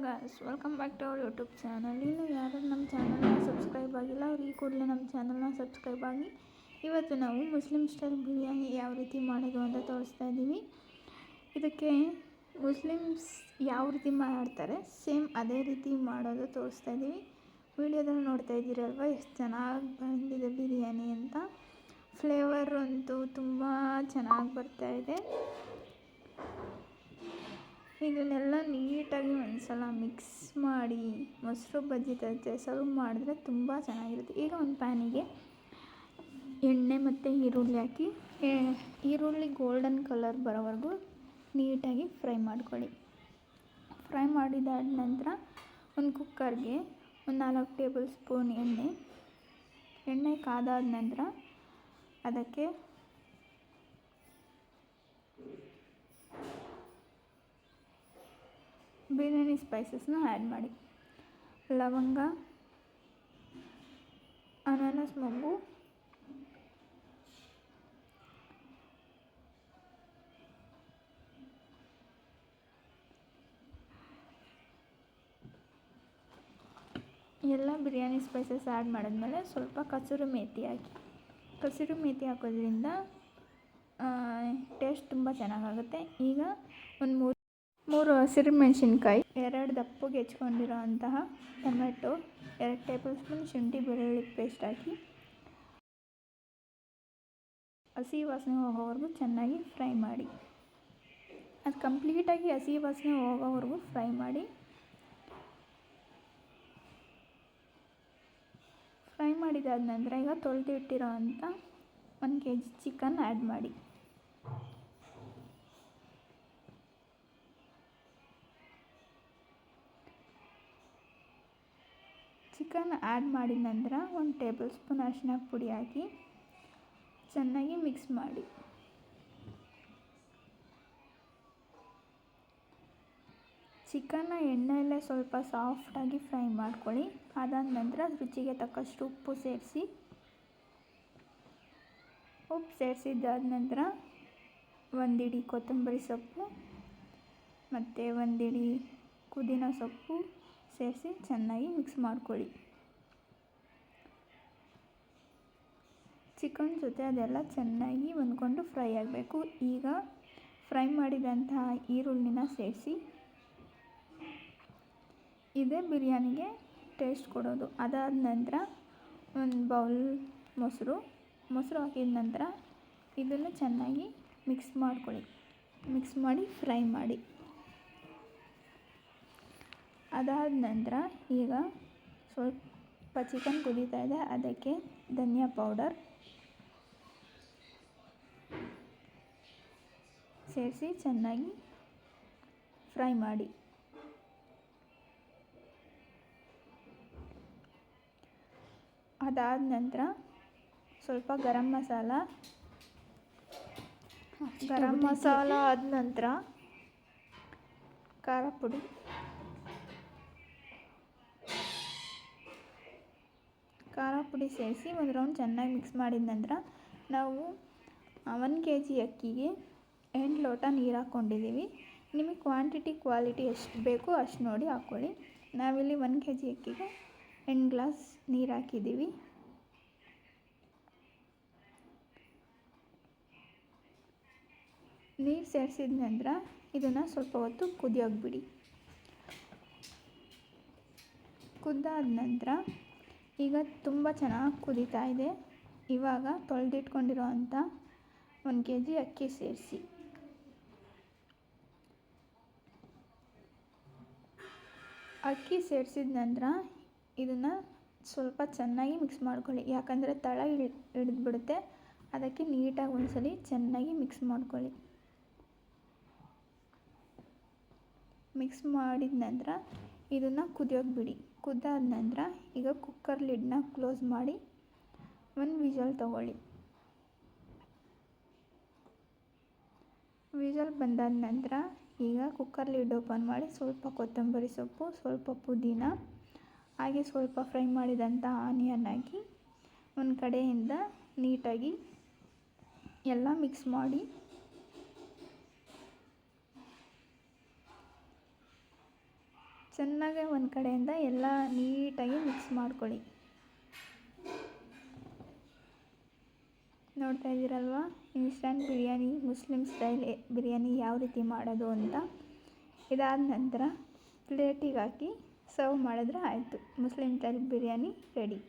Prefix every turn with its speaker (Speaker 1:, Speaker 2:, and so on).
Speaker 1: Guys, welcome back to our YouTube channel. ಇನ್ನು ಯಾರು ನಮ್ಮ ಚಾನಲ್ನ ಸಬ್ಸ್ಕ್ರೈಬ್ ಆಗಿಲ್ಲ ಅವ್ರು ಈ ಕೂಡಲೇ ನಮ್ಮ ಚಾನಲ್ನ ಸಬ್ಸ್ಕ್ರೈಬ್ ಆಗಿ. ಇವತ್ತು ನಾವು ಮುಸ್ಲಿಂ ಸ್ಟೈಲ್ ಬಿರಿಯಾನಿ ಯಾವ ರೀತಿ ಮಾಡೋದು ಅಂತ ತೋರಿಸ್ತಾ ಇದ್ದೀವಿ. ಇದಕ್ಕೆ ಮುಸ್ಲಿಮ್ಸ್ ಯಾವ ರೀತಿ ಮಾಡ್ತಾರೆ ಸೇಮ್ ಅದೇ ರೀತಿ ಮಾಡೋದು ತೋರಿಸ್ತಾ ಇದ್ದೀವಿ. ವಿಡಿಯೋದಲ್ಲಿ ನೋಡ್ತಾ ಇದ್ದೀರಲ್ವ ಎಷ್ಟು ಚೆನ್ನಾಗಿ ಬಂದಿದೆ ಬಿರಿಯಾನಿ ಅಂತ. ಫ್ಲೇವರ್ ಅಂತೂ ತುಂಬ ಚೆನ್ನಾಗಿ ಬರ್ತಾಯಿದೆ. ಇದನ್ನೆಲ್ಲ ನೀಟಾಗಿ ಒಂದ್ಸಲ ಮಿಕ್ಸ್ ಮಾಡಿ ಮೊಸರು ಬಜ್ಜಿ ಜೊತೆ ಸರ್ವ್ ಮಾಡಿದ್ರೆ ತುಂಬ ಚೆನ್ನಾಗಿರುತ್ತೆ. ಈಗ ಒಂದು ಪ್ಯಾನಿಗೆ ಎಣ್ಣೆ ಮತ್ತು ಈರುಳ್ಳಿ ಹಾಕಿ, ಈರುಳ್ಳಿ ಗೋಲ್ಡನ್ ಕಲರ್ ಬರೋವರೆಗೂ ನೀಟಾಗಿ ಫ್ರೈ ಮಾಡ್ಕೊಳ್ಳಿ. ಫ್ರೈ ಮಾಡಿದಾದ ನಂತರ ಒಂದು ಕುಕ್ಕರ್ಗೆ ಒಂದು 4 ಟೇಬಲ್ ಸ್ಪೂನ್ ಎಣ್ಣೆ ಕಾದಾದ ನಂತರ ಅದಕ್ಕೆ ಬಿರಿಯಾನಿ ಸ್ಪೈಸಸ್ನ ಆ್ಯಡ್ ಮಾಡಿ. ಲವಂಗ, ಅನಾನಸ್ ಮೊಗ್ಗು, ಎಲ್ಲ ಬಿರಿಯಾನಿ ಸ್ಪೈಸಸ್ ಆ್ಯಡ್ ಮಾಡಿದ್ಮೇಲೆ ಸ್ವಲ್ಪ ಕಸೂರಿ ಮೇಥಿ ಹಾಕಿ. ಕಸೂರಿ ಮೇಥಿ ಹಾಕೋದ್ರಿಂದ ಟೇಸ್ಟ್ ತುಂಬ ಚೆನ್ನಾಗಾಗುತ್ತೆ. ಈಗ ಒಂದು ಮೂರು ಹಸಿರು ಮೆಣಸಿನ್ಕಾಯಿ, 2 ದಪ್ಪಗೆ ಹೆಚ್ಕೊಂಡಿರೋ ಅಂತಹ ಟೊಮೆಟೊ, 2 ಟೇಬಲ್ ಸ್ಪೂನ್ ಶುಂಠಿ ಬೆಳ್ಳುಳ್ಳಿ ಪೇಸ್ಟ್ ಹಾಕಿ ಹಸಿ ವಾಸನೆ ಹೋಗೋವರೆಗೂ ಚೆನ್ನಾಗಿ ಫ್ರೈ ಮಾಡಿ. ಅದು ಕಂಪ್ಲೀಟಾಗಿ ಹಸಿ ವಾಸನೆ ಹೋಗೋವರೆಗೂ ಫ್ರೈ ಮಾಡಿ. ಫ್ರೈ ಮಾಡಿದಾದ ನಂತರ ಈಗ ತೊಳೆದಿಟ್ಟಿರೋ ಅಂಥ 1 kg ಚಿಕನ್ ಆ್ಯಡ್ ಮಾಡಿ. ಚಿಕನ್ ಆ್ಯಡ್ ಮಾಡಿದ ನಂತರ 1 ಟೇಬಲ್ ಸ್ಪೂನ್ ಅರಿಶಿನ ಪುಡಿ ಹಾಕಿ ಚೆನ್ನಾಗಿ ಮಿಕ್ಸ್ ಮಾಡಿ. ಚಿಕನ್ನ ಎಣ್ಣೆಯಲ್ಲೇ ಸ್ವಲ್ಪ ಸಾಫ್ಟಾಗಿ ಫ್ರೈ ಮಾಡ್ಕೊಳ್ಳಿ. ಅದಾದ ನಂತರ ರುಚಿಗೆ ತಕ್ಕಷ್ಟು ಉಪ್ಪು ಸೇರಿಸಿದ್ದಾದ ನಂತರ 1 ಹಿಡಿ ಕೊತ್ತಂಬರಿ ಸೊಪ್ಪು ಮತ್ತು 1 ಹಿಡಿ ಪುದೀನ ಸೊಪ್ಪು ಸೇರಿಸಿ ಚೆನ್ನಾಗಿ ಮಿಕ್ಸ್ ಮಾಡ್ಕೊಳ್ಳಿ. ಚಿಕನ್ ಜೊತೆ ಅದೆಲ್ಲ ಚೆನ್ನಾಗಿ ಹೊಂದ್ಕೊಂಡು ಫ್ರೈ ಆಗಬೇಕು. ಈಗ ಫ್ರೈ ಮಾಡಿದಂತಹ ಈರುಳ್ಳಿನ ಸೇರಿಸಿ. ಇದೇ ಬಿರಿಯಾನಿಗೆ ಟೇಸ್ಟ್ ಕೊಡೋದು. ಅದಾದ ನಂತರ ಒಂದು ಬೌಲ್ ಮೊಸರು ಹಾಕಿದ ನಂತರ ಇದನ್ನು ಚೆನ್ನಾಗಿ ಮಿಕ್ಸ್ ಮಾಡ್ಕೊಳ್ಳಿ. ಮಿಕ್ಸ್ ಮಾಡಿ ಫ್ರೈ ಮಾಡಿ. ಅದಾದ ನಂತರ ಈಗ ಸ್ವಲ್ಪ ಚಿಕನ್ ಕುದೀತಾ ಇದೆ, ಅದಕ್ಕೆ ಧನಿಯಾ ಪೌಡರ್ ಸೇರಿಸಿ ಚೆನ್ನಾಗಿ ಫ್ರೈ ಮಾಡಿ. ಅದಾದ ನಂತರ ಸ್ವಲ್ಪ ಗರಂ ಮಸಾಲ ಆದ ನಂತರ ಖಾರ ಪುಡಿ ಸೇರಿಸಿ ಒಂದು ರೌಂಡ್ ಚೆನ್ನಾಗಿ ಮಿಕ್ಸ್ ಮಾಡಿದ ನಂತರ ನಾವು 1 kg ಅಕ್ಕಿಗೆ 8 ಲೋಟ ನೀರು ಹಾಕ್ಕೊಂಡಿದ್ದೀವಿ. ನಿಮಗೆ ಕ್ವಾಲಿಟಿ ಎಷ್ಟು ಬೇಕೋ ಅಷ್ಟು ನೋಡಿ ಹಾಕ್ಕೊಳ್ಳಿ. ನಾವಿಲ್ಲಿ 1 kg ಅಕ್ಕಿಗೆ 8 ಗ್ಲಾಸ್ ನೀರು ಹಾಕಿದ್ದೀವಿ. ನೀರು ಸೇರಿಸಿದ ನಂತರ ಇದನ್ನು ಸ್ವಲ್ಪ ಹೊತ್ತು ಕುದಿಯೋಕೆ ಬಿಡಿ. ಕುದ್ದಾದ ನಂತರ ಈಗ ತುಂಬ ಚೆನ್ನಾಗಿ ಕುದೀತಾ ಇದೆ. ಇವಾಗ ತೊಳೆದಿಟ್ಕೊಂಡಿರೋ ಅಂಥ 1 kg ಅಕ್ಕಿ ಸೇರಿಸಿ. ಅಕ್ಕಿ ಸೇರಿಸಿದ ನಂತರ ಇದನ್ನು ಸ್ವಲ್ಪ ಚೆನ್ನಾಗಿ ಮಿಕ್ಸ್ ಮಾಡ್ಕೊಳ್ಳಿ. ಯಾಕಂದರೆ ತಳ ಹಿಡಿದ್ಬಿಡುತ್ತೆ. ಅದಕ್ಕೆ ನೀಟಾಗಿ ಒಂದ್ಸಲಿ ಚೆನ್ನಾಗಿ ಮಿಕ್ಸ್ ಮಾಡ್ಕೊಳ್ಳಿ. ಮಿಕ್ಸ್ ಮಾಡಿದ ನಂತರ ಇದನ್ನು ಕುದಿಯೋಕೆ ಬಿಡಿ. ಕುದ್ದಾದ ನಂತರ ಈಗ ಕುಕ್ಕರ್ ಲಿಡ್ನ ಕ್ಲೋಸ್ ಮಾಡಿ 1 ವಿಷಲ್ ತಗೊಳ್ಳಿ. ವಿಷಲ್ ಬಂದಾದ ನಂತರ ಈಗ ಕುಕ್ಕರ್ ಲಿಡ್ ಓಪನ್ ಮಾಡಿ ಸ್ವಲ್ಪ ಕೊತ್ತಂಬರಿ ಸೊಪ್ಪು, ಸ್ವಲ್ಪ ಪುದೀನ, ಹಾಗೆ ಸ್ವಲ್ಪ ಫ್ರೈ ಮಾಡಿದಂಥ ಆನಿಯನ್ ಹಾಕಿ ಒಂದು ಕಡೆಯಿಂದ ನೀಟಾಗಿ ಎಲ್ಲ ಮಿಕ್ಸ್ ಮಾಡಿ. ಚೆನ್ನಾಗಿ ಒಂದು ಕಡೆಯಿಂದ ಎಲ್ಲ ನೀಟಾಗಿ ಮಿಕ್ಸ್ ಮಾಡ್ಕೊಳ್ಳಿ. ನೋಡ್ತಾ ಇದ್ದೀರಲ್ವ instant biryani, Muslim style biryani ಯಾವ ರೀತಿ ಮಾಡೋದು ಅಂತ. ಇದಾದ ನಂತರ ಪ್ಲೇಟಿಗೆ ಹಾಕಿ ಸರ್ವ್ ಮಾಡಿದ್ರೆ ಆಯಿತು, ಮುಸ್ಲಿಮ್ ಸ್ಟೈಲ್ ಬಿರಿಯಾನಿ ರೆಡಿ.